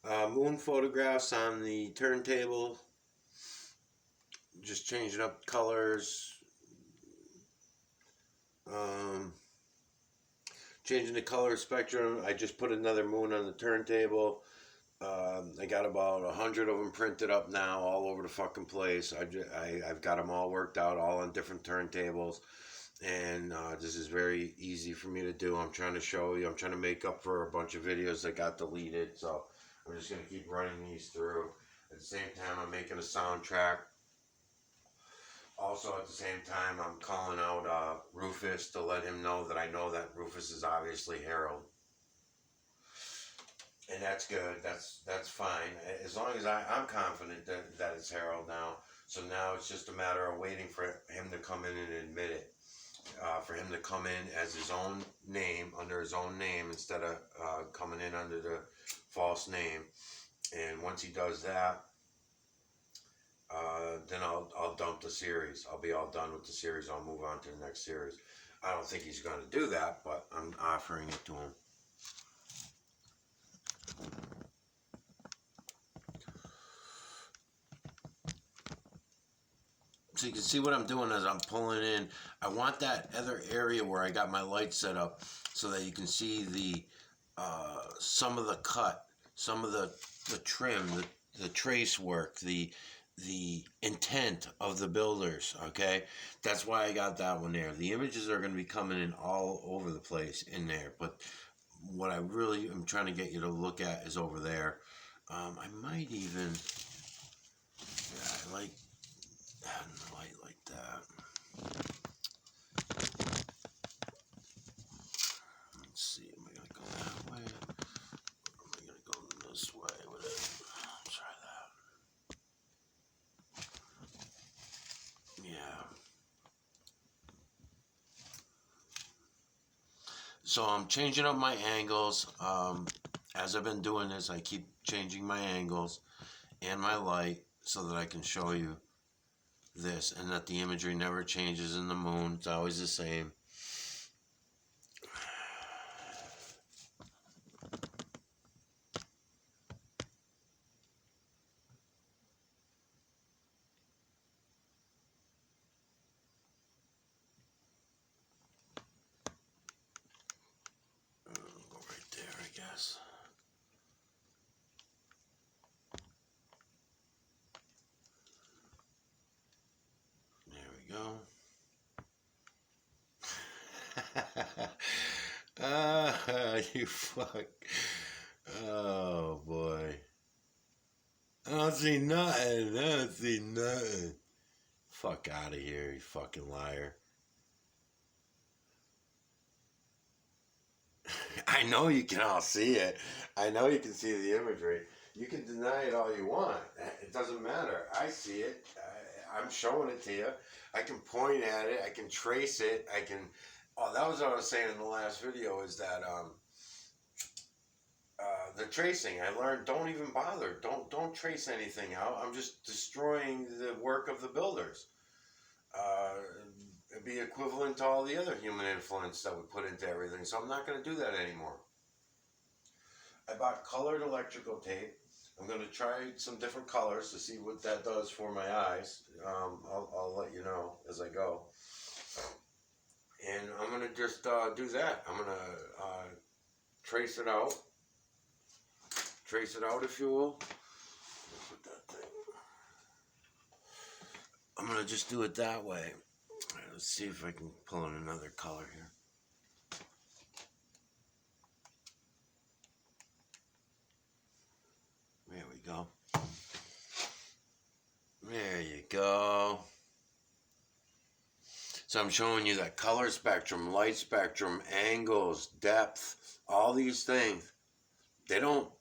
Moon photographs on the turntable. Just changing up colors. Um, Changing the color spectrum. I just put another moon on the turntable. I got about 100 of them printed up now, all over the fucking place. I've got them all worked out, all on different turntables, and this is very easy for me to do. I'm trying to show you. I'm trying to make up for a bunch of videos that got deleted, so I'm just gonna keep running these through. At the same time, I'm making a soundtrack. Also, at the same time, I'm calling out Rufus to let him know that I know that Rufus is obviously Harold, and that's good. That's fine as long as I'm confident that it's Harold now. So now it's just a matter of waiting for him to come in and admit it. For him to come in as his own name, under his own name, instead of coming in under the false name. And once he does that, then I'll dump the series. I'll be all done with the series. I'll move on to the next series. I don't think he's going to do that, but I'm offering it to him. So you can see what I'm doing as I'm pulling in. I want that other area where I got my light set up so that you can see the some of the cut, some of the trim, the trace work, the intent of the builders. Okay, that's why I got that one there. The images are going to be coming in all over the place in there, but what I really am trying to get you to look at is over there. I might even, yeah, I like adding the light like that. Let's see, am I gonna go that way? Or am I gonna go this way with it? I'll try that. Yeah. So I'm changing up my angles. As I've been doing this, I keep changing my angles and my light so that I can show you this, and that the imagery never changes in the moon. It's always the same. Go right there, I guess. There we go. You fuck. Oh boy. I don't see nothing. I don't see nothing. Fuck out of here, you fucking liar. I know you can all see it. I know you can see the imagery. You can deny it all you want. It doesn't matter. I see it. I'm showing it to you. I can point at it. I can trace it. I can. Oh, that was what I was saying in the last video. Is that the tracing? I learned. Don't even bother. Don't trace anything out. I'm just destroying the work of the builders. It'd be equivalent to all the other human influence that we put into everything. So I'm not going to do that anymore. I bought colored electrical tape. I'm going to try some different colors to see what that does for my eyes. I'll let you know as I go. And I'm going to just do that. I'm going to trace it out. Trace it out, if you will. Put that thing. I'm going to just do it that way. All right, let's see if I can pull in another color here. There we go. There you go. So I'm showing you that color spectrum, light spectrum, angles, depth, all these things. They don't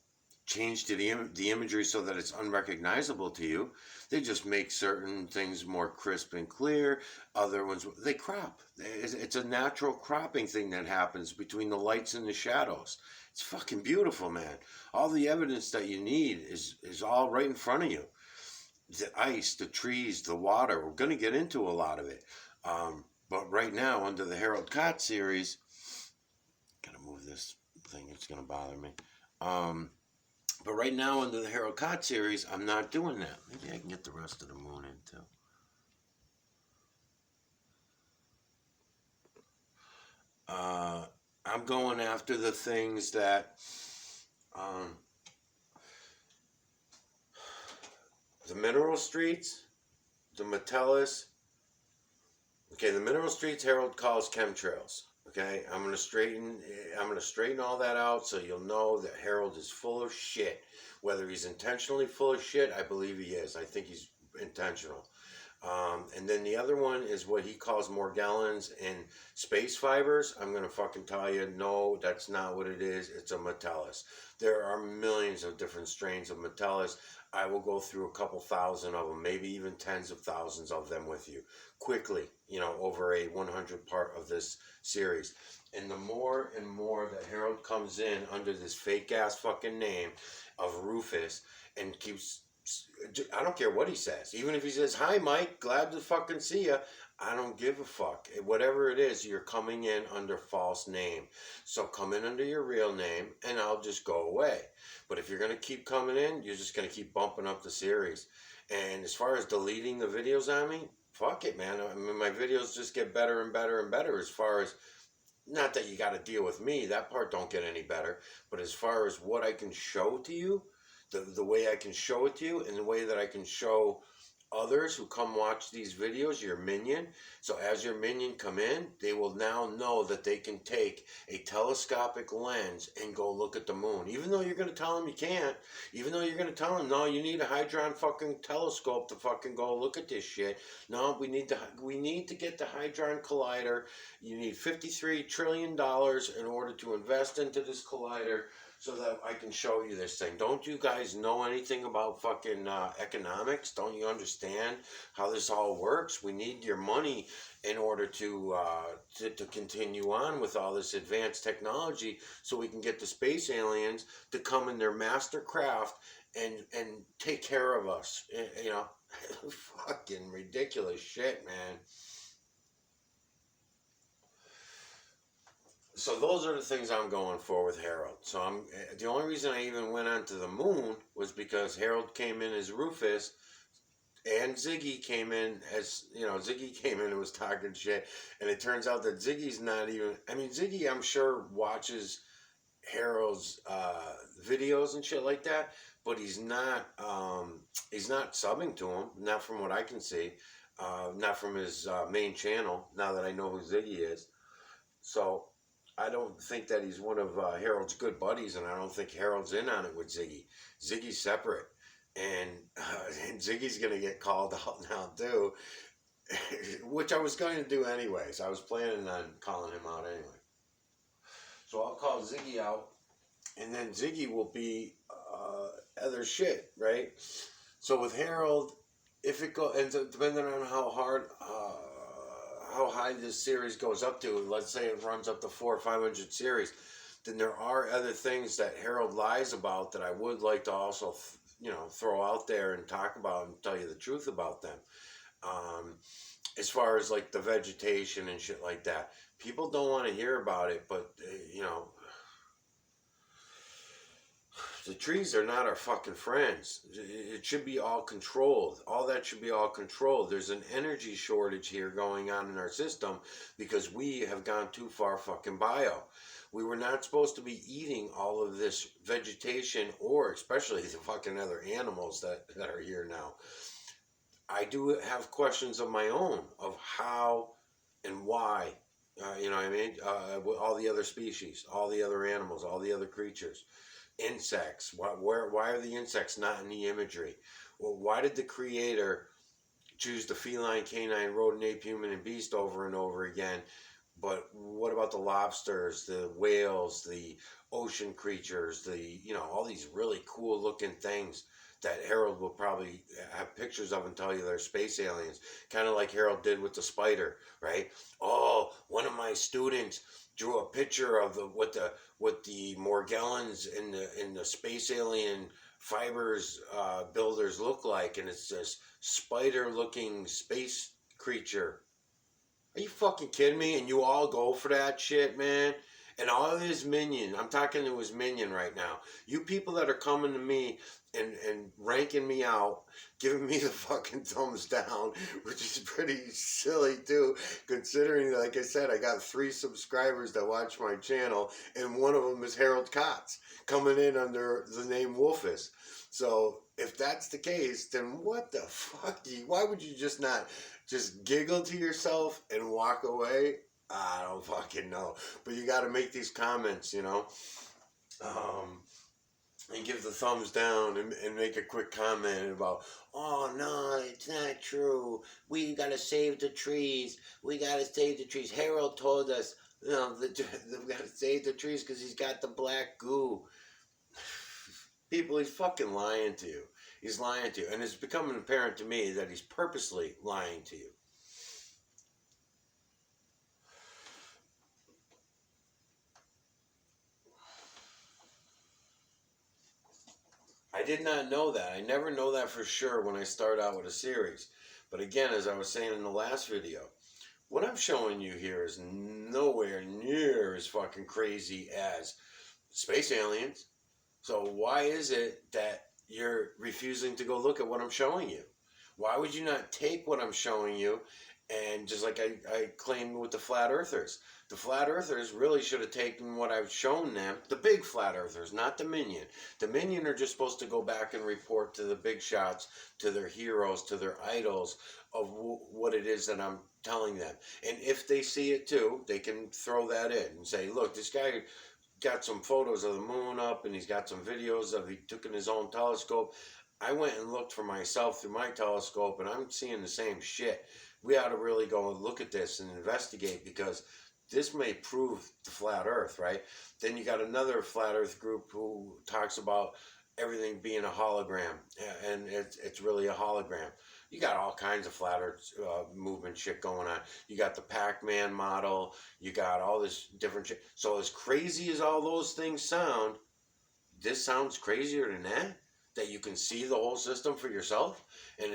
change to the imagery so that it's unrecognizable to you. They just make certain things more crisp and clear. Other ones, they crop. It's a natural cropping thing that happens between the lights and the shadows. It's fucking beautiful, man. All the evidence that you need is all right in front of you. The ice, the trees, the water. We're going to get into a lot of it. But right now, under the Harald Kautz Series, gotta move this thing. It's going to bother me. But right now under the Harald Kautz series, I'm not doing that. Maybe I can get the rest of the moon in too. Uh, I'm going after the things that um, the mineral streets, the Metellus. Okay, the mineral streets Harold calls chemtrails. Okay, I'm gonna straighten all that out so you'll know that Harold is full of shit. Whether he's intentionally full of shit, I believe he is. I think he's intentional. And then the other one is what he calls Morgellons and space fibers. I'm going to fucking tell you, no, that's not what it is. It's a Metellus. There are millions of different strains of Metellus. I will go through a couple thousand of them, maybe even tens of thousands of them with you quickly, over a 100 part of this series. And the more and more that Harold comes in under this fake ass fucking name of Rufus and keeps, I don't care what he says. Even if he says, "Hi, Mike, glad to fucking see you," I don't give a fuck. Whatever it is, you're coming in under false name. So come in under your real name, and I'll just go away. But if you're going to keep coming in, you're just going to keep bumping up the series. And as far as deleting the videos on me, fuck it, man. I mean, my videos just get better and better and better as far as, not that you got to deal with me. That part don't get any better. But as far as what I can show to you, the way I can show it to you, and the way that I can show others who come watch these videos, your minion. So as your minion come in, they will now know that they can take a telescopic lens and go look at the moon. Even though you're going to tell them you can't. Even though you're going to tell them, no, you need a Hydron fucking telescope to fucking go look at this shit. No, we need to get the Hydron Collider. You need $53 trillion in order to invest into this collider, so that I can show you this thing. Don't you guys know anything about fucking economics? Don't you understand how this all works? We need your money in order to continue on with all this advanced technology, so we can get the space aliens to come in their master craft and take care of us. Fucking ridiculous shit, man. So those are the things I'm going for with Harold. So the only reason I even went onto the moon was because Harold came in as Rufus, and Ziggy came in as, Ziggy came in and was talking shit, and it turns out that Ziggy's not even. I mean, Ziggy, I'm sure, watches Harold's videos and shit like that, but he's not subbing to him. Not from what I can see. Not from his main channel. Now that I know who Ziggy is, so I don't think that he's one of Harold's good buddies, and I don't think Harold's in on it with Ziggy. Ziggy's separate, and Ziggy's going to get called out now too, which I was going to do anyways. I was planning on calling him out anyway. So I'll call Ziggy out, and then Ziggy will be other shit, right? So with Harold, if it goes, and depending on how hard, how high this series goes up to, let's say it runs up to 400 or 500 series, then there are other things that Harold lies about that I would like to also, throw out there and talk about and tell you the truth about them. As far as like the vegetation and shit like that, people don't want to hear about it, but the trees are not our fucking friends. It should be all controlled. All that should be all controlled. There's an energy shortage here going on in our system because we have gone too far fucking bio. We were not supposed to be eating all of this vegetation, or especially the fucking other animals that are here now. I do have questions of my own of how and why, you know what I mean? All the other species, all the other animals, all the other creatures. Insects. Why are the insects not in the imagery? Well, why did the creator choose the feline, canine, rodent, ape, human, and beast over and over again? But what about the lobsters, the whales, the ocean creatures, all these really cool looking things that Harold will probably have pictures of and tell you they're space aliens, kind of like Harold did with the spider, right? Oh, one of my students drew a picture of what the Morgellons in the space alien fibers builders look like, and it's this spider-looking space creature. Are you fucking kidding me? And you all go for that shit, man? And all of his minion, I'm talking to his minion right now. You people that are coming to me and ranking me out, giving me the fucking thumbs down, which is pretty silly too, considering, like I said, I got 3 subscribers that watch my channel, and one of them is Harald Kautz, coming in under the name Wolfus. So if that's the case, then what the fuck? Why would you just not just giggle to yourself and walk away? I don't fucking know. But you got to make these comments, you know, and give the thumbs down and make a quick comment about, oh no, it's not true. We got to save the trees. We got to save the trees. Harold told us, you know, we got to save the trees because he's got the black goo. People, he's fucking lying to you. He's lying to you. And it's becoming apparent to me that he's purposely lying to you. I did not know that. I never know that for sure when I start out with a series. But again, as I was saying in the last video, what I'm showing you here is nowhere near as fucking crazy as space aliens. So why is it that you're refusing to go look at what I'm showing you? Why would you not take what I'm showing you and just like I claimed with the flat earthers? The flat earthers really should have taken what I've shown them, the big flat earthers, not the minion. The minion are just supposed to go back and report to the big shots, to their heroes, to their idols of what it is that I'm telling them. And if they see it too, they can throw that in and say, look, this guy got some photos of the moon up and he's got some videos of he took in his own telescope. I went and looked for myself through my telescope and I'm seeing the same shit. We ought to really go and look at this and investigate because this may prove the flat earth, right? Then you got another flat earth group who talks about everything being a hologram and it's really a hologram. You got all kinds of flat earth movement shit going on. You got the Pac-Man model. You got all this different shit. So as crazy as all those things sound, this sounds crazier than that? That you can see the whole system for yourself? And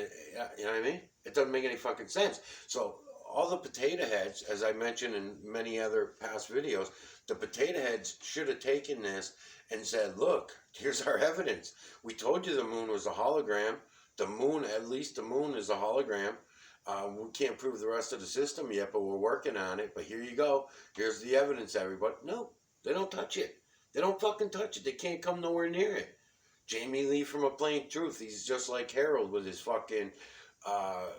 you know what I mean? It doesn't make any fucking sense. So all the potato heads, as I mentioned in many other past videos, the potato heads should have taken this and said, look, here's our evidence. We told you the moon was a hologram. The moon, at least the moon is a hologram. We can't prove the rest of the system yet, but we're working on it. But here you go. Here's the evidence, everybody. No, they don't touch it. They don't fucking touch it. They can't come nowhere near it. Jamie Lee from A Plain Truth, he's just like Harold with his fucking,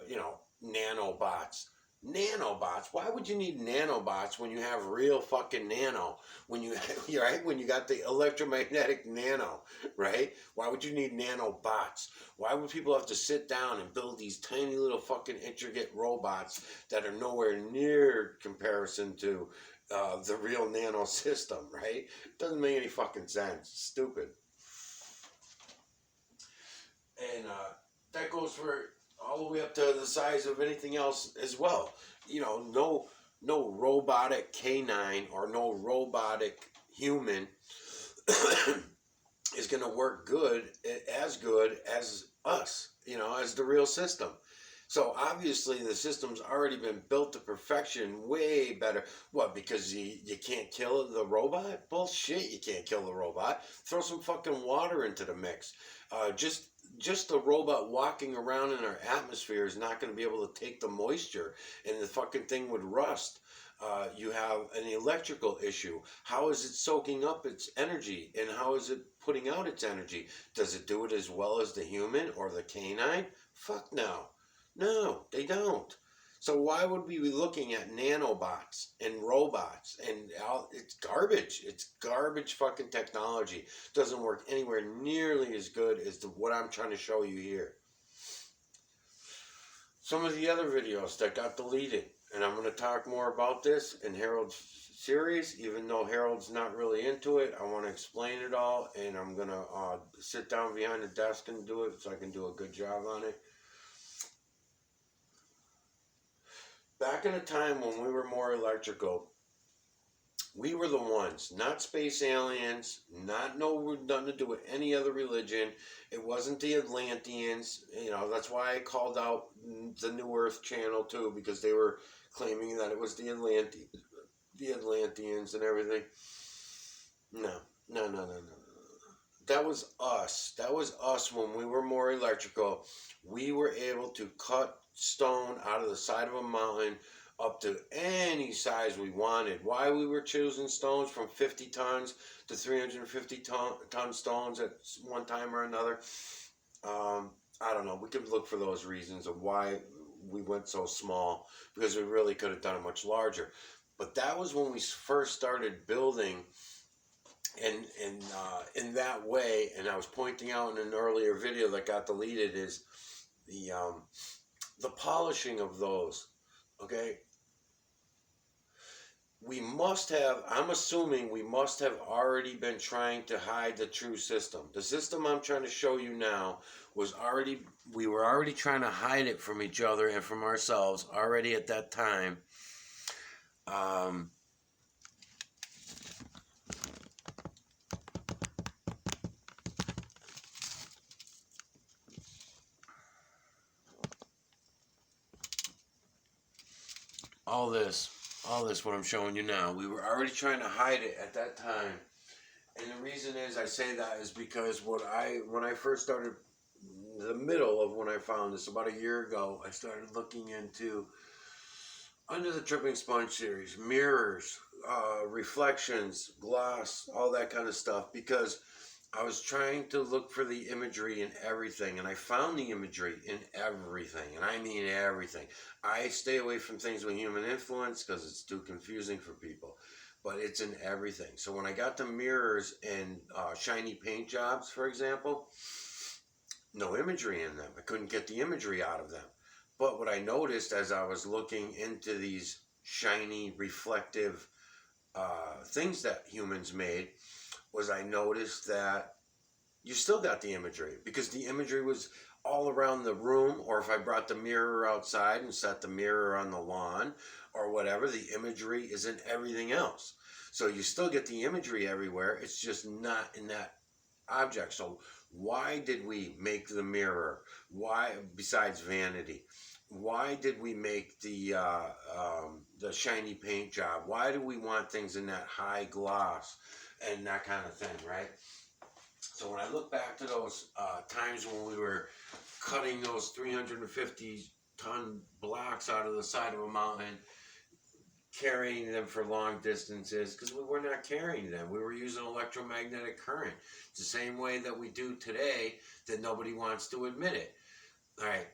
you know, nanobots. Nanobots? Why would you need nanobots when you have real fucking nano? When you, right? When you got the electromagnetic nano, right? Why would you need nanobots? Why would people have to sit down and build these tiny little fucking intricate robots that are nowhere near comparison to the real nano system, right? It doesn't make any fucking sense. It's stupid. And that goes for all the way up to the size of anything else as well. You know, no robotic canine or no robotic human is going to work good as us, you know, as the real system. So obviously the system's already been built to perfection, way better. What, because you can't kill the robot? Bullshit, you can't kill the robot. Throw some fucking water into the mix. Just a robot walking around in our atmosphere is not going to be able to take the moisture, and the fucking thing would rust. You have an electrical issue. How is it soaking up its energy, and how is it putting out its energy? Does it do it as well as the human or the canine? Fuck no. No, they don't. So why would we be looking at nanobots and robots and it's garbage. It's garbage fucking technology. Doesn't work anywhere nearly as good as what I'm trying to show you here. Some of the other videos that got deleted, and I'm going to talk more about this in Harald's series, even though Harold's not really into it. I want to explain it all, and I'm going to sit down behind the desk and do it so I can do a good job on it. Back in a time when we were more electrical, we were the ones, not space aliens, nothing to do with any other religion. It wasn't the Atlanteans. You know, that's why I called out the New Earth channel too, because they were claiming that it was the Atlanteans. the Atlanteans and everything. No, no, no, no, no. That was us. That was us when we were more electrical. We were able to cut stone out of the side of a mountain up to any size we wanted. Why we were choosing stones from 50 tons to 350 ton stones at one time or another, I don't know. We could look for those reasons of why we went so small, because we really could have done it much larger. But that was when we first started building, and in that way. And I was pointing out in an earlier video that got deleted is the polishing of those. Okay, we must have, I'm assuming we must have already been trying to hide the true system. The system I'm trying to show you now was already, we were already trying to hide it from each other and from ourselves already at that time. All this, what I'm showing you now, we were already trying to hide it at that time. And the reason is I say that is because when I first started, the middle of when I found this about a year ago, I started looking into, under the Tripping Sponge series, mirrors, reflections, gloss, all that kind of stuff, because I was trying to look for the imagery in everything, and I found the imagery in everything, and I mean everything. I stay away from things with human influence because it's too confusing for people, but it's in everything. So when I got to mirrors and shiny paint jobs, for example, no imagery in them. I couldn't get the imagery out of them. But what I noticed as I was looking into these shiny, reflective things that humans made was I noticed that you still got the imagery, because the imagery was all around the room, or if I brought the mirror outside and set the mirror on the lawn or whatever, the imagery is in everything else. So you still get the imagery everywhere. It's just not in that object. So why did we make the mirror? Why, besides vanity? Why did we make the shiny paint job? Why do we want things in that high gloss and that kind of thing, right? So when I look back to those times when we were cutting those 350-ton blocks out of the side of a mountain, carrying them for long distances, because we were not carrying them. We were using electromagnetic current. It's the same way that we do today, that nobody wants to admit it. All right.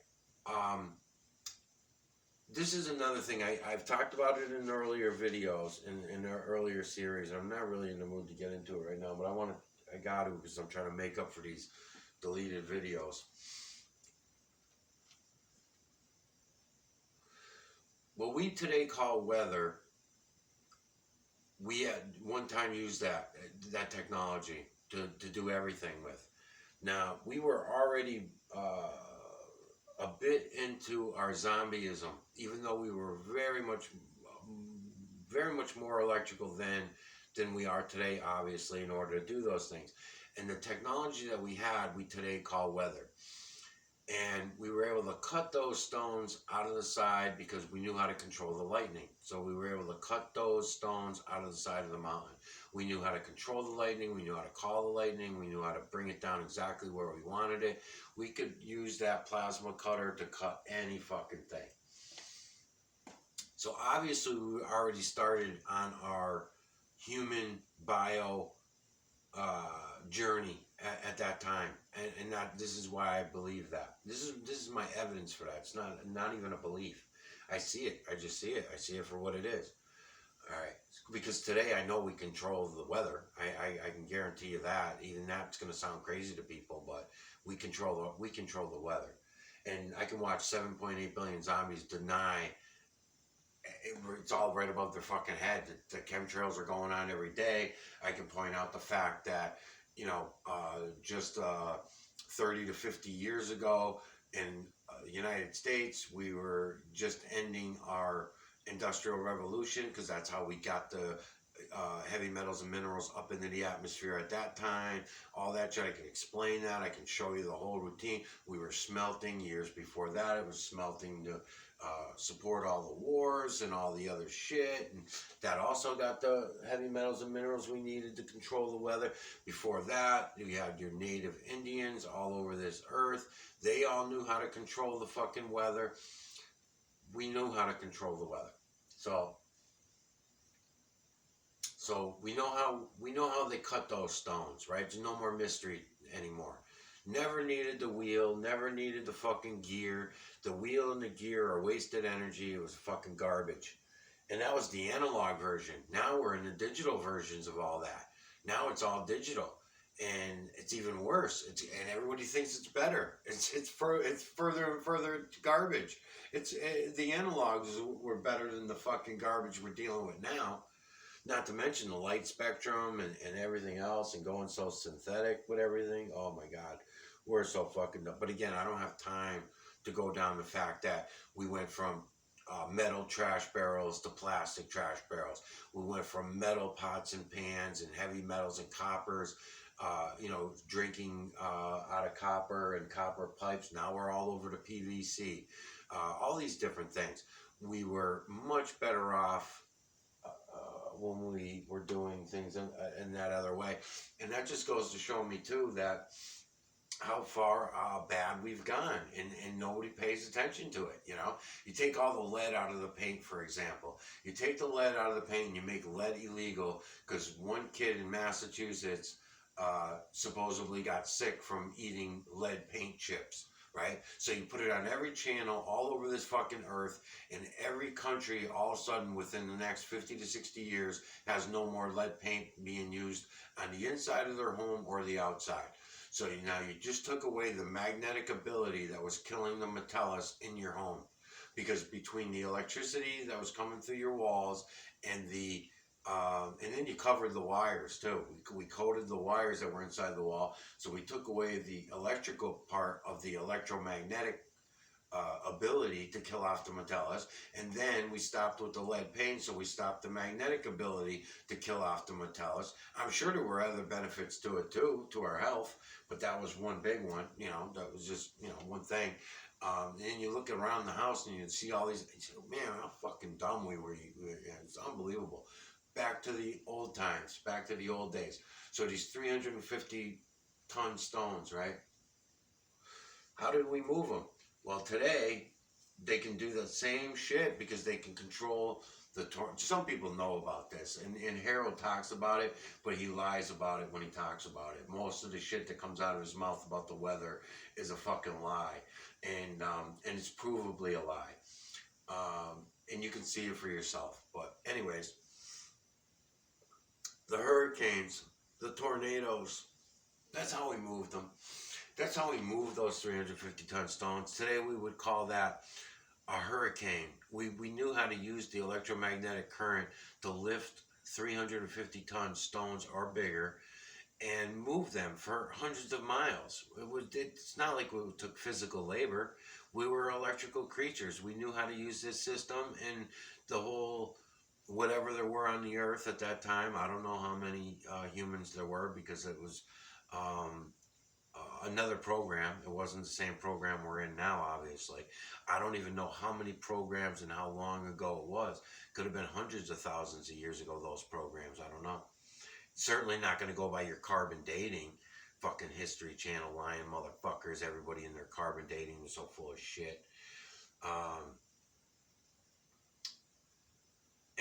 This is another thing. I've talked about it in earlier videos, in our earlier series. I'm not really in the mood to get into it right now, but I got to, because I'm trying to make up for these deleted videos. What we today call weather, we at one time used that technology to do everything with. Now, we were already a bit into our zombieism, even though we were very much more electrical than we are today, obviously, in order to do those things. And the technology that we had, we today call weather. And we were able to cut those stones out of the side because we knew how to control the lightning. So we were able to cut those stones out of the side of the mountain. We knew how to control the lightning. We knew how to call the lightning. We knew how to bring it down exactly where we wanted it. We could use that plasma cutter to cut any fucking thing. So obviously we already started on our human bio journey at that time, and this is why I believe that. This is my evidence for that. It's not even a belief. I see it. I just see it. I see it for what it is. All right, because today I know we control the weather. I can guarantee you that. Even that's going to sound crazy to people, but we control the weather, and I can watch 7.8 billion zombies deny. It's all right above their fucking head. The chemtrails are going on every day. I can point out the fact that, just 30 to 50 years ago in the United States, we were just ending our industrial revolution, because that's how we got the heavy metals and minerals up into the atmosphere at that time. All that shit, I can explain that. I can show you the whole routine. We were smelting years before that. It was smelting to support all the wars and all the other shit. And that also got the heavy metals and minerals we needed to control the weather. Before that, you had your native Indians all over this earth. They all knew how to control the fucking weather. We knew how to control the weather. So we know how they cut those stones, right? There's no more mystery anymore. Never needed the wheel, never needed the fucking gear. The wheel and the gear are wasted energy. It was fucking garbage. And that was the analog version. Now we're in the digital versions of all that. Now it's all digital. And it's even worse. And everybody thinks it's better. It's further and further garbage. The analogs were better than the fucking garbage we're dealing with now. Not to mention the light spectrum and everything else, and going so synthetic with everything. Oh my God, we're so fucking dumb. But again, I don't have time to go down the fact that we went from metal trash barrels to plastic trash barrels. We went from metal pots and pans and heavy metals and coppers, drinking out of copper and copper pipes. Now we're all over to PVC. All these different things. We were much better off when we were doing things in that other way. And that just goes to show me too that how far bad we've gone, and nobody pays attention to it. You take all the lead out of the paint, for example. You take the lead out of the paint and you make lead illegal because one kid in Massachusetts supposedly got sick from eating lead paint chips. Right? So you put it on every channel all over this fucking earth, and every country all of a sudden within the next 50 to 60 years has no more lead paint being used on the inside of their home or the outside. So now you just took away the magnetic ability that was killing the metallus in your home, because between the electricity that was coming through your walls and and then you covered the wires too. We coated the wires that were inside the wall. So we took away the electrical part of the electromagnetic ability to kill off the metallus. And then we stopped with the lead paint. So we stopped the magnetic ability to kill off the metallus. I'm sure there were other benefits to it too, to our health. But that was one big one. That was just, one thing. And you look around the house and you see all these, you say, man, how fucking dumb we were. It's unbelievable. Back to the old times, back to the old days. So these 350 ton stones, right? How did we move them? Well, today they can do the same shit because they can control the torque. Some people know about this, and Harald talks about it, but he lies about it when he talks about it. Most of the shit that comes out of his mouth about the weather is a fucking lie, and it's provably a lie. And you can see it for yourself. But anyways, the hurricanes, the tornadoes, that's how we moved them. That's how we moved those 350 ton stones. Today we would call that a hurricane. We knew how to use the electromagnetic current to lift 350 ton stones or bigger and move them for hundreds of miles. It's not like we took physical labor. We were electrical creatures. We knew how to use this system, and the whole whatever there were on the earth at that time. I don't know how many humans there were, because it was another program. It wasn't the same program we're in now, obviously. I don't even know how many programs and how long ago it was. Could have been hundreds of thousands of years ago, those programs. I don't know. Certainly not going to go by your carbon dating. Fucking History Channel lying motherfuckers. Everybody in their carbon dating was so full of shit.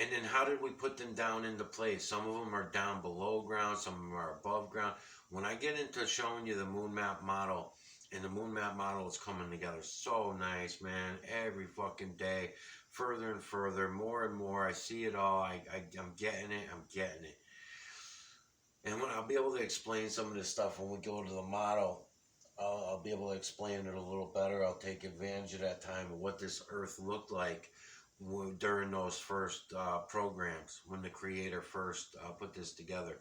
And then how did we put them down into place? Some of them are down below ground, some of them are above ground. When I get into showing you the moon map model, and the moon map model is coming together so nice, man, every fucking day, further and further, more and more, I see it all, I'm getting it. And when I'll be able to explain some of this stuff when we go to the model, I'll be able to explain it a little better. I'll take advantage of that time of what this earth looked like during those first programs, when the creator first put this together.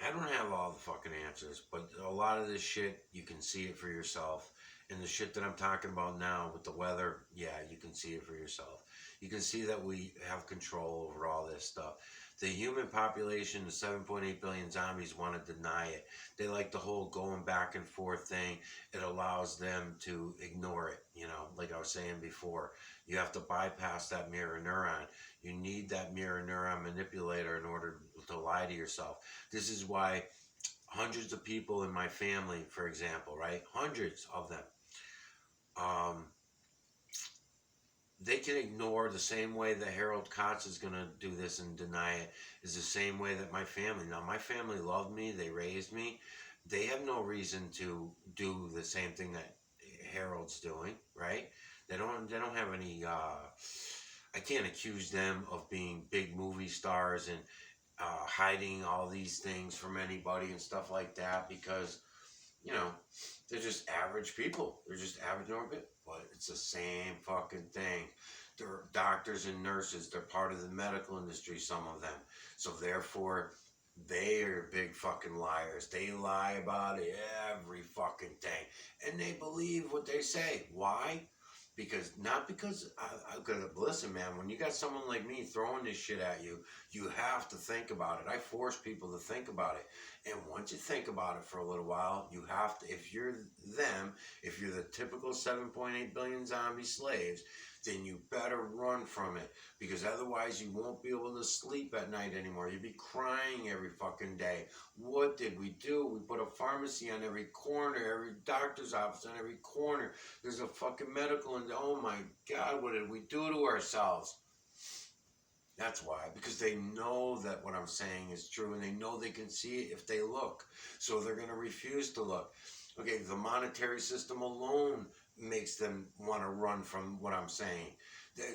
I don't have all the fucking answers, but a lot of this shit, you can see it for yourself. And the shit that I'm talking about now with the weather, yeah, you can see it for yourself. You can see that we have control over all this stuff. The human population, the 7.8 billion zombies, want to deny it. They like the whole going back and forth thing. It allows them to ignore it. You know, like I was saying before, you have to bypass that mirror neuron. You need that mirror neuron manipulator in order to lie to yourself. This is why hundreds of people in my family, for example, right? Hundreds of them, um, they can ignore the same way that Harald Kautz is going to do this and deny it is the same way that my family. Now, my family loved me. They raised me. They have no reason to do the same thing that Harold's doing, right? They don't. They don't have any. I can't accuse them of being big movie stars and hiding all these things from anybody and stuff like that because you know, they're just average people. They're just average orbit, but it's the same fucking thing. They're doctors and nurses. They're part of the medical industry, some of them. So therefore, they are big fucking liars. They lie about every fucking thing. And they believe what they say. Why? Because, not because, listen, man, when you got someone like me throwing this shit at you, you have to think about it. I force people to think about it. And once you think about it for a little while, you have to, if you're them, if you're the typical 7.8 billion zombie slaves, then you better run from it. Because otherwise you won't be able to sleep at night anymore. You'll be crying every fucking day. What did we do? We put a pharmacy on every corner, every doctor's office on every corner. There's a fucking medical, and oh my God, what did we do to ourselves? That's why, because they know that what I'm saying is true and they know they can see it if they look. So they're going to refuse to look. Okay, the monetary system alone makes them want to run from what I'm saying.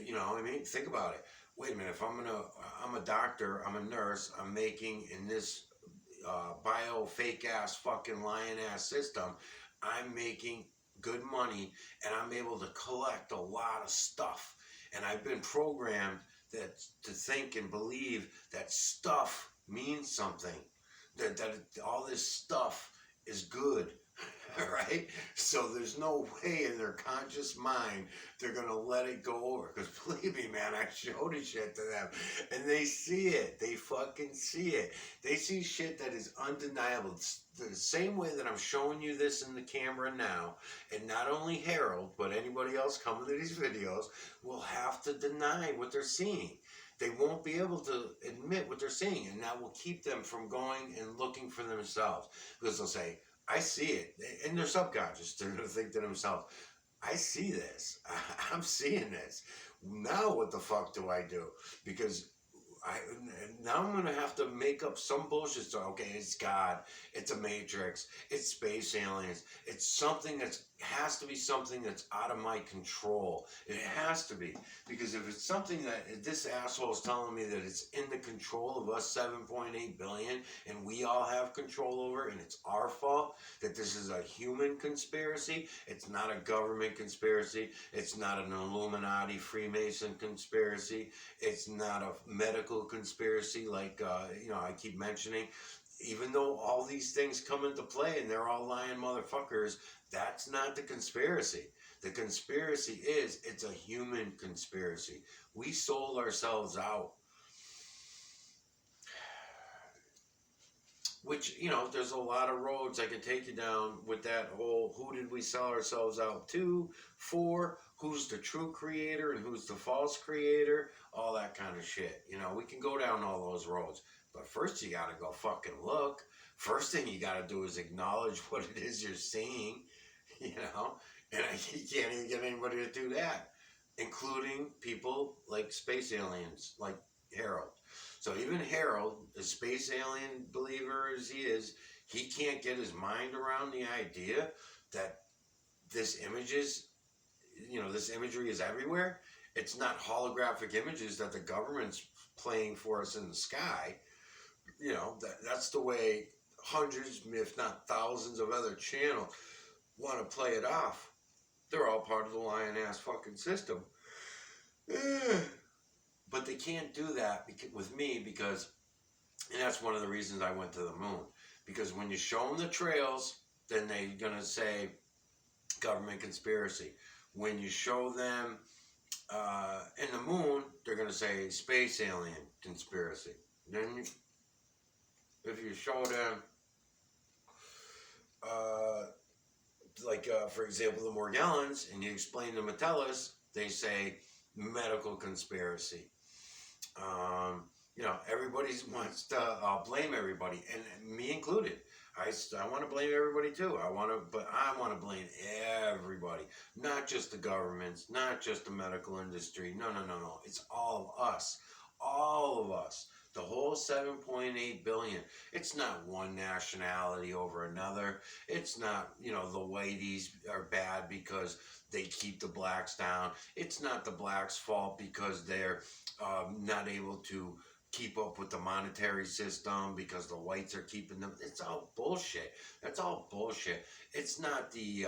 You know what I mean? Think about it. Wait a minute, if I'm a doctor, I'm a nurse, I'm making in this bio fake ass fucking lying ass system, I'm making good money and I'm able to collect a lot of stuff. And I've been programmed that to think and believe that stuff means something, that all this stuff is good. Right? So there's no way in their conscious mind they're gonna let it go over. Because believe me, man, I show this shit to them, and they see it. They fucking see it. They see shit that is undeniable. It's the same way that I'm showing you this in the camera now, and not only Harold, but anybody else coming to these videos will have to deny what they're seeing. They won't be able to admit what they're seeing, and that will keep them from going and looking for themselves. Because they'll say, I see it. In their subconscious, they're going to think to themselves, I see this. I'm seeing this. Now what the fuck do I do? Because now I'm going to have to make up some bullshit story. Okay, it's God. It's a Matrix. It's space aliens. It's something that has to be something that's out of my control. It has to be. Because if it's something that this asshole is telling me that it's in the control of us 7.8 billion and we all have control over and it's our fault, that this is a human conspiracy, it's not a government conspiracy, it's not an Illuminati Freemason conspiracy, it's not a medical conspiracy like, I keep mentioning. Even though all these things come into play and they're all lying motherfuckers, that's not the conspiracy. The conspiracy is, it's a human conspiracy. We sold ourselves out. Which, there's a lot of roads I can take you down with that whole, who did we sell ourselves out to, for, who's the true creator and who's the false creator, all that kind of shit. We can go down all those roads. But first you gotta go fucking look. First thing you gotta do is acknowledge what it is you're seeing, and you can't even get anybody to do that, including people like space aliens, like Harold. So even Harold, a space alien believer as he is, he can't get his mind around the idea that this imagery is everywhere. It's not holographic images that the government's playing for us in the sky. That's the way hundreds, if not thousands of other channels want to play it off. They're all part of the lion-ass fucking system. But they can't do that with me because, and that's one of the reasons I went to the moon. Because when you show them the trails, then they're going to say, government conspiracy. When you show them in the moon, they're going to say space alien conspiracy. Then, if you show them, for example, the Morgellons, and you explain the Metellus, they say medical conspiracy. Everybody wants to blame everybody, and me included. I want to blame everybody too. I want to blame everybody, not just the governments, not just the medical industry. No. It's all of us, all of us. The whole 7.8 billion. It's not one nationality over another. It's not, the whiteys are bad because they keep the blacks down. It's not the blacks' fault because they're not able to keep up with the monetary system because the whites are keeping them. It's all bullshit. That's all bullshit. It's not the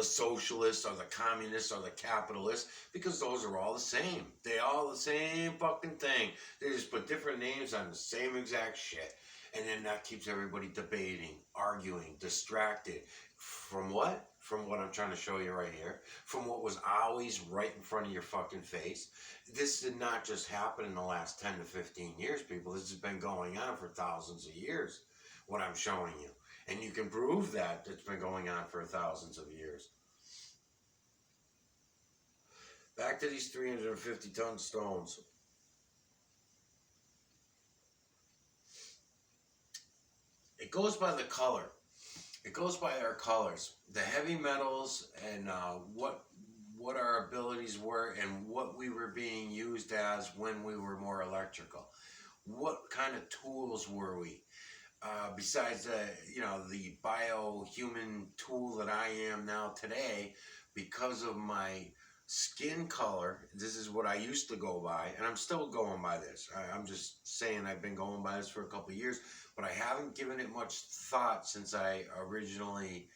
socialists or the communists or the capitalists, because those are all the same. They all the same fucking thing. They just put different names on the same exact shit. And then that keeps everybody debating, arguing, distracted. From what? From what I'm trying to show you right here. From what was always right in front of your fucking face. This did not just happen in the last 10 to 15 years, people. This has been going on for thousands of years, what I'm showing you. And you can prove that it's been going on for thousands of years. Back to these 350-ton stones. It goes by the color. It goes by our colors. The heavy metals and what our abilities were and what we were being used as when we were more electrical. What kind of tools were we? Besides the bio-human tool that I am now today, because of my skin color, this is what I used to go by, and I'm still going by this. I'm just saying I've been going by this for a couple of years, but I haven't given it much thought since I originally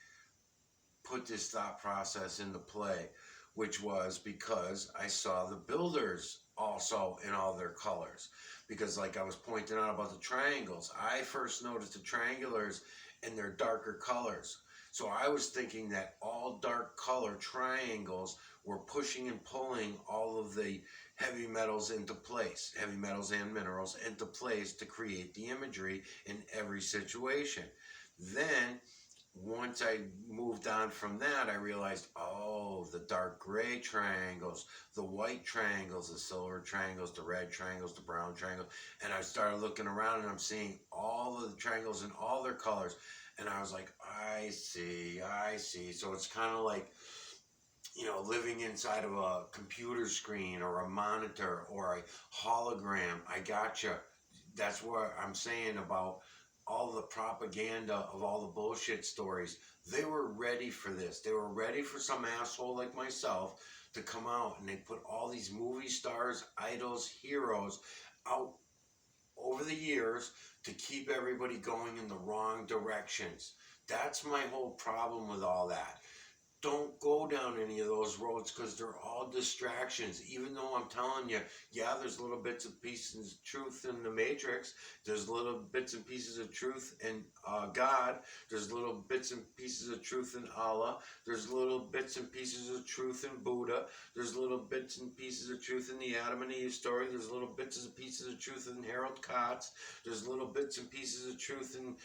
put this thought process into play, which was because I saw the builders also in all their colors. Because like I was pointing out about the triangles, I first noticed the triangulars in their darker colors. So I was thinking that all dark color triangles were pushing and pulling all of the heavy metals into place, heavy metals and minerals into place to create the imagery in every situation. Then once I moved on from that, I realized, the dark gray triangles, the white triangles, the silver triangles, the red triangles, the brown triangles. And I started looking around and I'm seeing all of the triangles in all their colors. And I was like, I see. So it's kind of like, living inside of a computer screen or a monitor or a hologram. I gotcha. That's what I'm saying about all the propaganda of all the bullshit stories. They were ready for this. They were ready for some asshole like myself to come out, and they put all these movie stars, idols, heroes out over the years to keep everybody going in the wrong directions. That's my whole problem with all that. Don't go down any of those roads because they're all distractions. Even though I'm telling you, there's little bits and pieces of truth in the Matrix. There's little bits and pieces of truth in God. There's little bits and pieces of truth in Allah. There's little bits and pieces of truth in Buddha. There's little bits and pieces of truth in the Adam and Eve story. There's little bits and pieces of truth in Harald Kautz. There's little bits and pieces of truth in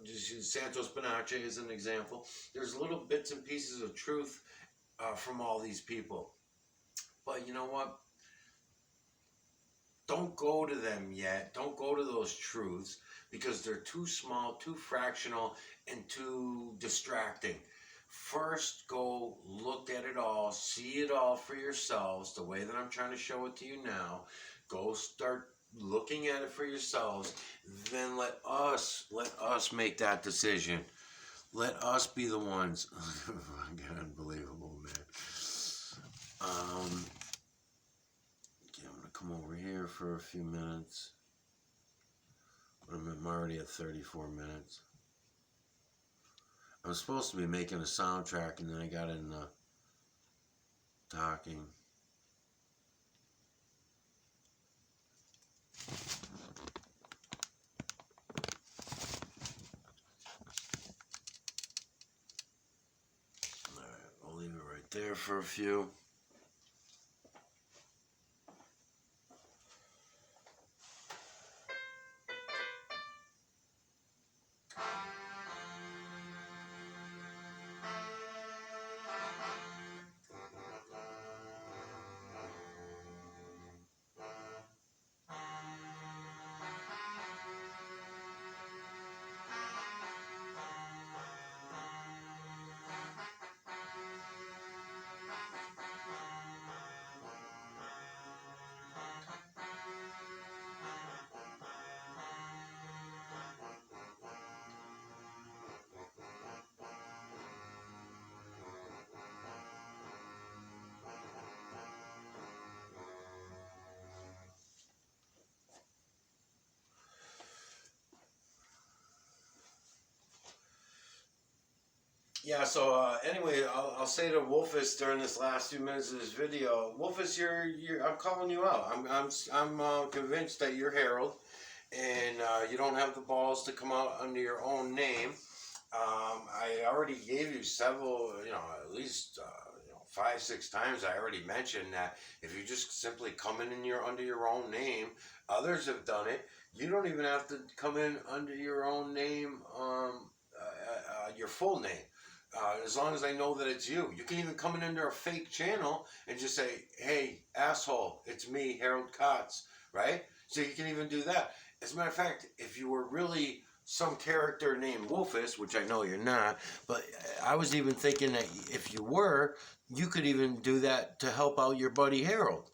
Santos Panache as an example. There's little bits and pieces of truth from all these people. But you know what? Don't go to them yet. Don't go to those truths because they're too small, too fractional, and too distracting. First, go look at it all, see it all for yourselves, the way that I'm trying to show it to you now. Go start looking at it for yourselves, then let us make that decision. Let us be the ones. Unbelievable, man. Okay, I'm gonna come over here for a few minutes. I'm already at 34 minutes. I was supposed to be making a soundtrack, and then I got in talking. there for a few. Yeah, so anyway, I'll say to Wolfus during this last few minutes of this video, Wolfus, I'm calling you out. I'm convinced that you're Harold, and you don't have the balls to come out under your own name. I already gave you several, at least 5, 6 times. I already mentioned that if you just simply come in under your own name, others have done it. You don't even have to come in under your own name, your full name. As long as I know that it's you. You can even come in under a fake channel and just say, hey, asshole, it's me, Harald Kautz, right? So you can even do that. As a matter of fact, if you were really some character named Wolfus, which I know you're not, but I was even thinking that if you were, you could even do that to help out your buddy Harold.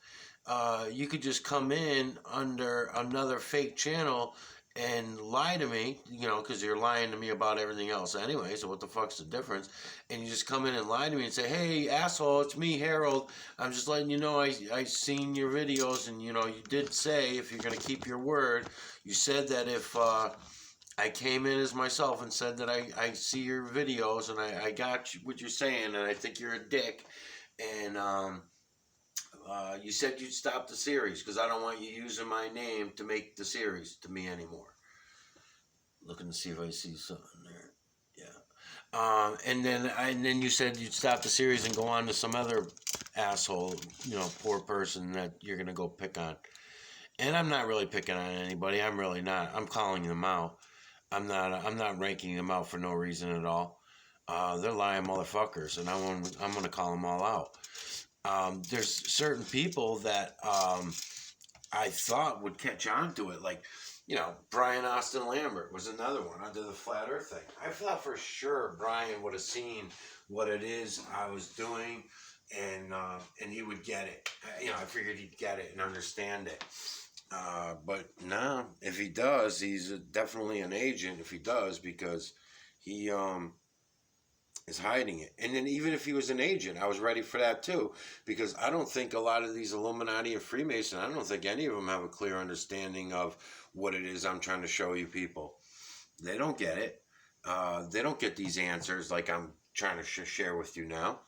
You could just come in under another fake channel and lie to me, because you're lying to me about everything else anyway, so what the fuck's the difference? And you just come in and lie to me and say, hey, asshole, it's me, Harold. I'm just letting you know I seen your videos, and, you did say, if you're going to keep your word, you said that if I came in as myself and said that I see your videos, and I got what you're saying, and I think you're a dick, and you said you'd stop the series because I don't want you using my name to make the series to me anymore. Looking to see if I see something there. Yeah. And then you said you'd stop the series and go on to some other asshole, poor person that you're gonna go pick on. And I'm not really picking on anybody. I'm really not. I'm calling them out. I'm not ranking them out for no reason at all. They're lying motherfuckers, and I'm gonna call them all out. There's certain people that I thought would catch on to it, like, Brian Austin Lambert was another one under the flat earth thing. I thought for sure Brian would have seen what it is I was doing, and he would get it. I figured he'd get it and understand it. But no, if he does, he's definitely an agent if he does, because he is hiding it. And then even if he was an agent, I was ready for that too, because I don't think a lot of these Illuminati and Freemason, I don't think any of them have a clear understanding of what it is I'm trying to show you people. They don't get it. They don't get these answers like I'm trying to share with you now.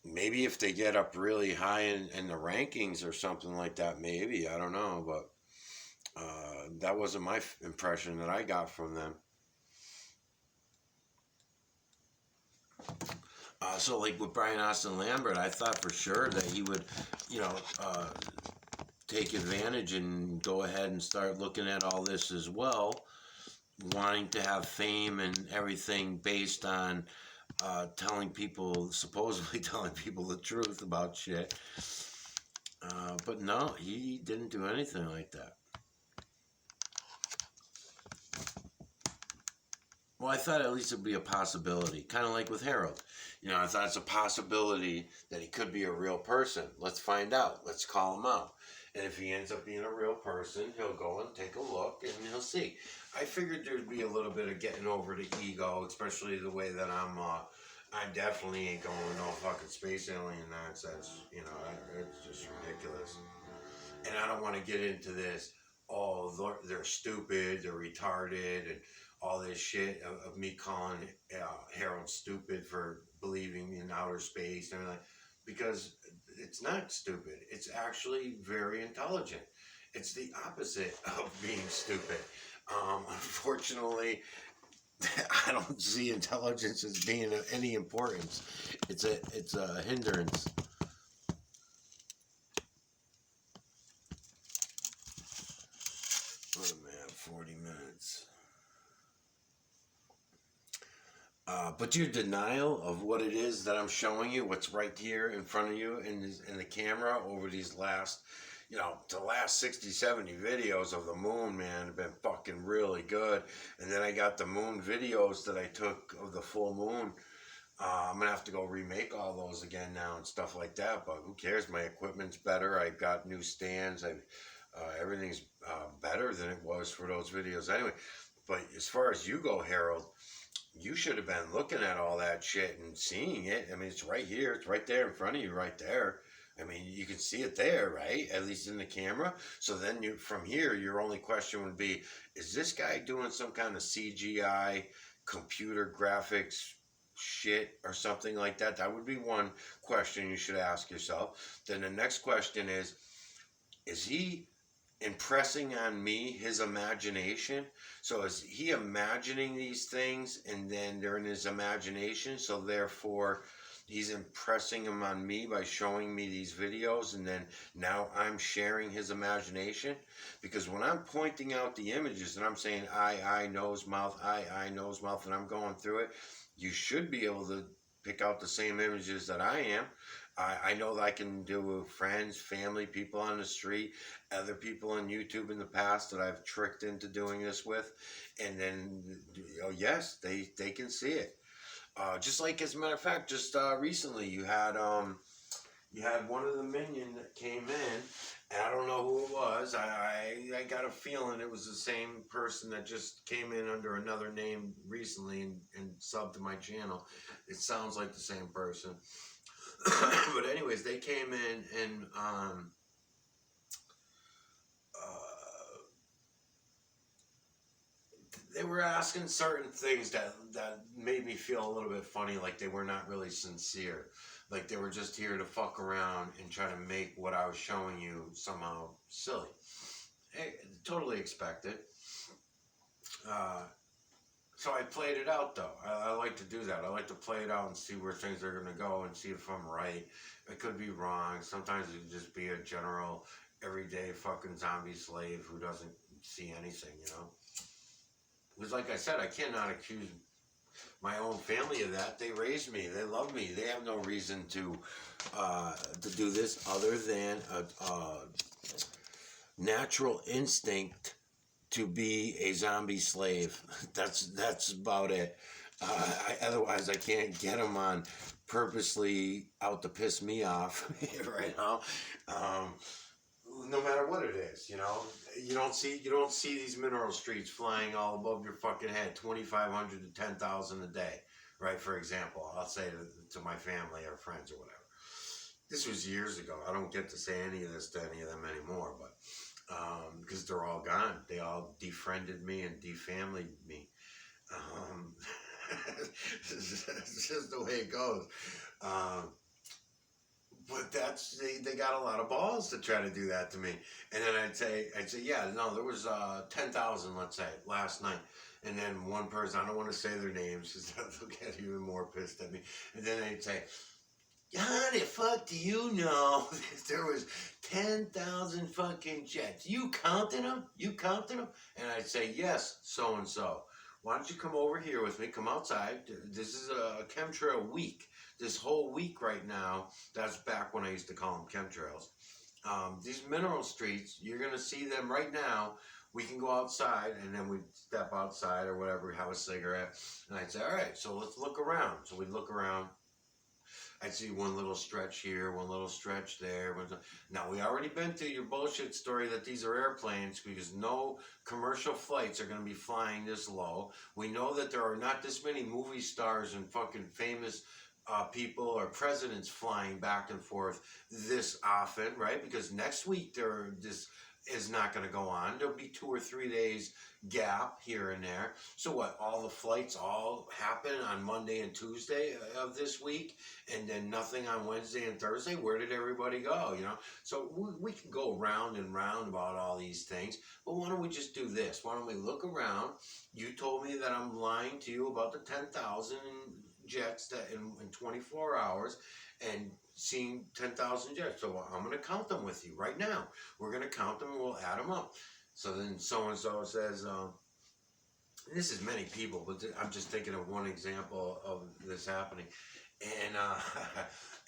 Maybe if they get up really high in the rankings or something like that, maybe, I don't know, but that wasn't my impression that I got from them. So like with Brian Austin Lambert, I thought for sure that he would, take advantage and go ahead and start looking at all this as well, wanting to have fame and everything based on supposedly telling people the truth about shit. But no, he didn't do anything like that. Well, I thought at least it'd be a possibility, kind of like with Harold. I thought it's a possibility that he could be a real person. Let's find out. Let's call him out. And if he ends up being a real person, he'll go and take a look and he'll see. I figured there'd be a little bit of getting over the ego, especially the way that I definitely ain't going no fucking space alien nonsense. It's just ridiculous. And I don't want to get into this, they're stupid, they're retarded, and all this shit of me calling Harold stupid for believing in outer space and everything, because it's not stupid. It's actually very intelligent. It's the opposite of being stupid. Unfortunately, I don't see intelligence as being of any importance. It's a hindrance. Oh man, 40 minutes. But your denial of what it is that I'm showing you, what's right here in front of you in the camera over these last, the last 60, 70 videos of the moon, man, have been fucking really good. And then I got the moon videos that I took of the full moon. I'm gonna have to go remake all those again now and stuff like that. But who cares? My equipment's better. I got new stands. Everything's better than it was for those videos anyway. But as far as you go, Harold, you should have been looking at all that shit and seeing it. I mean, it's right here. It's right there in front of you, right there. I mean, you can see it there, right? At least in the camera. So then from here, your only question would be, is this guy doing some kind of CGI, computer graphics shit or something like that? That would be one question you should ask yourself. Then the next question is he impressing on me his imagination? So is he imagining these things and then they're in his imagination, so therefore he's impressing them on me by showing me these videos, and then now I'm sharing his imagination? Because when I'm pointing out the images and I'm saying eye, nose, mouth, eye, nose, mouth, and I'm going through it, you should be able to pick out the same images that I am. I know that I can do with friends, family, people on the street, other people on YouTube in the past that I've tricked into doing this with. And then, yes, they can see it. Just like, as a matter of fact, just recently you had one of the minion that came in, and I don't know who it was. I got a feeling it was the same person that just came in under another name recently and subbed to my channel. It sounds like the same person. But anyways, they came in and they were asking certain things that made me feel a little bit funny, like they were not really sincere. Like they were just here to fuck around and try to make what I was showing you somehow silly. Totally expected. So I played it out though. I like to do that. I like to play it out and see where things are going to go and see if I'm right. It could be wrong. Sometimes it could just be a general, everyday fucking zombie slave who doesn't see anything, Because like I said, I cannot accuse my own family of that. They raised me. They love me. They have no reason to do this other than a natural instinct to be a zombie slave. That's about it. Otherwise, I can't get them on purposely out to piss me off right now. No matter what it is, you don't see these mineral streets flying all above your fucking head, 2,500 to 10,000 a day, right? For example, I'll say to my family or friends or whatever. This was years ago. I don't get to say any of this to any of them anymore, but because they're all gone. They all defriended me and defamilied me. It's just the way it goes. But they got a lot of balls to try to do that to me. And then I'd say, yeah, no, there was 10,000, let's say, last night. And then one person, I don't want to say their names because they'll get even more pissed at me. And then they'd say, how the fuck do you know there was 10,000 fucking jets? You counted them? You counted them? And I'd say, yes, so-and-so. Why don't you come over here with me? Come outside. This is a chemtrail week. This whole week right now, that's back when I used to call them chemtrails. These mineral streets, you're going to see them right now. We can go outside, and then we'd step outside or whatever, have a cigarette. And I'd say, all right, so let's look around. So we'd look around. I'd see one little stretch here, one little stretch there. Now, we already been through your bullshit story that these are airplanes because no commercial flights are going to be flying this low. We know that there are not this many movie stars and fucking famous people or presidents flying back and forth this often, right? Because next week there are this is not going to go on. There'll be 2 or 3 days gap here and there. So what? All the flights all happen on Monday and Tuesday of this week, and then nothing on Wednesday and Thursday. Where did everybody go? So we can go round and round about all these things. But why don't we just do this? Why don't we look around? You told me that I'm lying to you about the 10,000 jets that in 24 hours, and seeing 10,000 jets. So I'm going to count them with you right now. We're going to count them and we'll add them up. So then so-and-so says, this is many people, but I'm just thinking of one example of this happening. And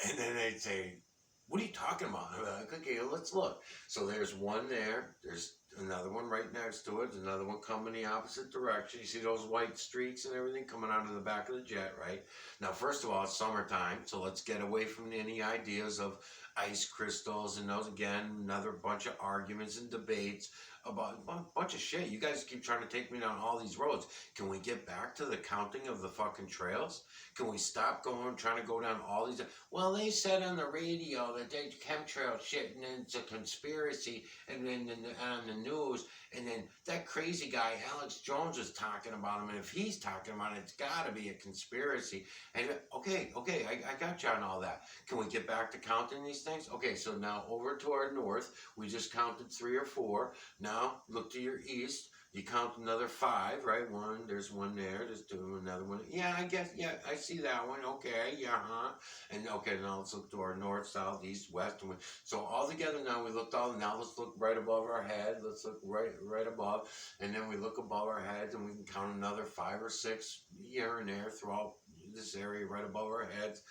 and then they'd say, what are you talking about? I'm like, okay, let's look. So there's one there. There's another one right next to it. There's another one coming the opposite direction. You see those white streaks and everything coming out of the back of the jet, right? Now, first of all, it's summertime, so let's get away from any ideas of ice crystals and those. Again, another bunch of arguments and debates about a bunch of shit. You guys keep trying to take me down all these roads. Can we get back to the counting of the fucking trails? Can we stop trying to go down all these? Well, they said on the radio that they chemtrail shit and it's a conspiracy, and then on the news, and then that crazy guy Alex Jones was talking about him, and if he's talking about it, it's got to be a conspiracy. And okay, I got you on all that. Can we get back to counting these things? Okay, so now over to our north, we just counted 3 or 4. Now look to your east. You count another 5, right? There's one there. There's 2, another one. Yeah, I guess. Yeah, I see that one. Okay, yeah, huh? And okay, now let's look to our north, south, east, west. So all together now we looked all. Now let's look right above our head. Let's look right above, and then we look above our heads, and we can count another 5 or 6 here and there throughout this area right above our heads.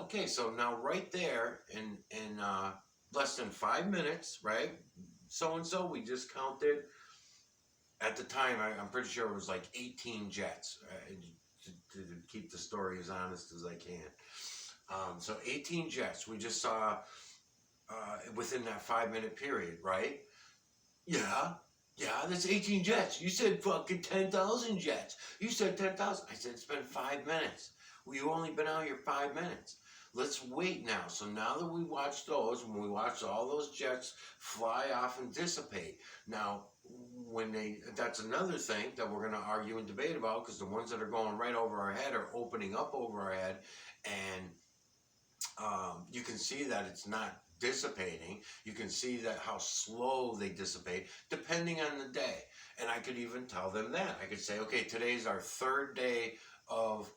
Okay, so now right there in less than 5 minutes, right? So and so, we just counted. At the time, I'm pretty sure it was like 18 jets, to keep the story as honest as I can. So 18 jets we just saw within that 5-minute period, right? Yeah, that's 18 jets. You said fucking 10,000 jets. You said 10,000. I said it's been 5 minutes. Well, you've only been out here 5 minutes. Let's wait now. So now that we watched those, when we watched all those jets fly off and dissipate, now that's another thing that we're going to argue and debate about, because the ones that are going right over our head are opening up over our head, and you can see that it's not dissipating. You can see that how slow they dissipate depending on the day. And I could even tell them that. I could say, okay, today's our 3rd day of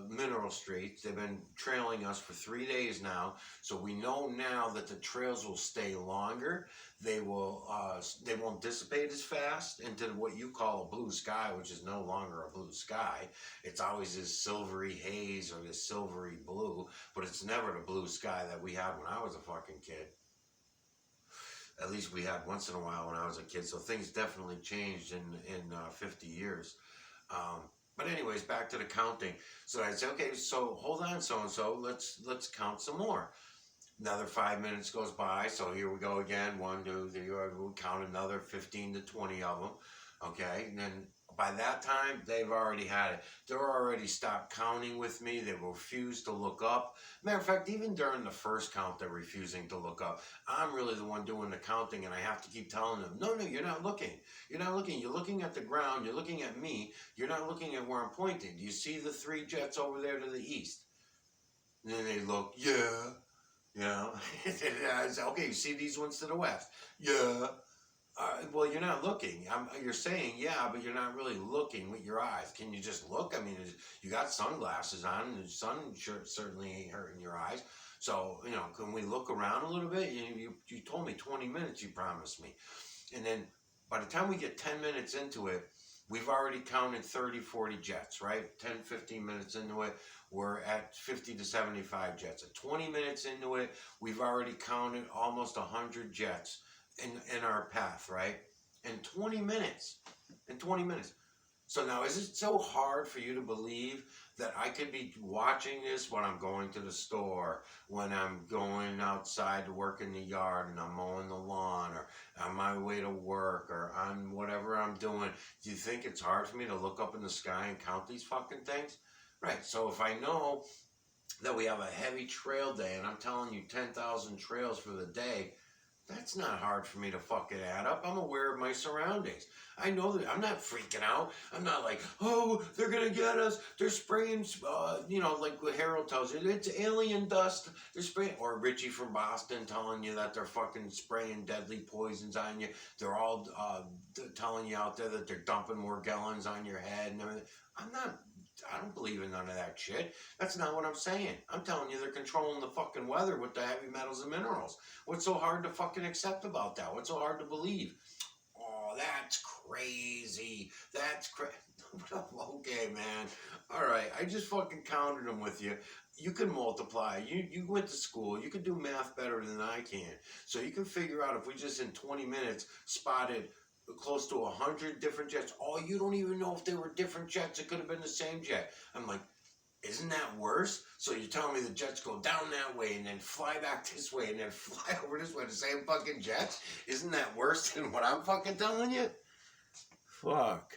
mineral streets. They've been trailing us for 3 days now, so we know now that the trails will stay longer. They won't dissipate as fast into what you call a blue sky, which is no longer a blue sky. It's always this silvery haze or this silvery blue, but it's never the blue sky that we had when I was a fucking kid. At least we had once in a while when I was a kid. So things definitely changed in 50 years. But anyways, back to the counting. So I'd say, okay, so hold on, so-and-so, let's count some more. Another 5 minutes goes by, so here we go again. 1, 2, 3, we count another 15 to 20 of them. Okay, and then by that time, they've already had it. They're already stopped counting with me. They refused to look up. Matter of fact, even during the first count, they're refusing to look up. I'm really the one doing the counting, and I have to keep telling them, no, you're not looking. You're not looking. You're looking at the ground. You're looking at me. You're not looking at where I'm pointing. Do you see the 3 jets over there to the east? And then they look, yeah. I say, okay, you see these ones to the west? Yeah. Well, you're not looking. You're saying yeah, but you're not really looking with your eyes. Can you just look? I mean, you got sunglasses on, and the sun certainly ain't hurting your eyes. So, can we look around a little bit? You told me 20 minutes, you promised me. And then by the time we get 10 minutes into it, we've already counted 30, 40 jets, right? 10, 15 minutes into it, we're at 50 to 75 jets. At 20 minutes into it, we've already counted almost 100 jets in our path, right? In 20 minutes. So now, is it so hard for you to believe that I could be watching this when I'm going to the store, when I'm going outside to work in the yard and I'm mowing the lawn, or on my way to work, or on whatever I'm doing? Do you think it's hard for me to look up in the sky and count these fucking things? Right, so if I know that we have a heavy trail day and I'm telling you 10,000 trails for the day, That's not hard for me to fucking add up. I'm aware of my surroundings. I know that I'm not freaking out. I'm not like, oh, they're gonna get us. They're spraying, like what Harold tells you, it's alien dust. They're spraying, or Richie from Boston telling you that they're fucking spraying deadly poisons on you. They're all telling you out there that they're dumping more gallons on your head and everything. I don't believe in none of that shit. That's not what I'm saying. I'm telling you they're controlling the fucking weather with the heavy metals and minerals. What's so hard to fucking accept about that? What's so hard to believe? Oh, that's crazy. That's crazy. Okay, man. All right, I just fucking counted them with you. You can multiply. You went to school. You can do math better than I can. So you can figure out if we just in 20 minutes spotted close to 100 different jets. Oh, you don't even know if they were different jets. It could have been the same jet. I'm like, isn't that worse? So you're telling me the jets go down that way and then fly back this way and then fly over this way, the same fucking jets? Isn't that worse than what I'm fucking telling you? Fuck.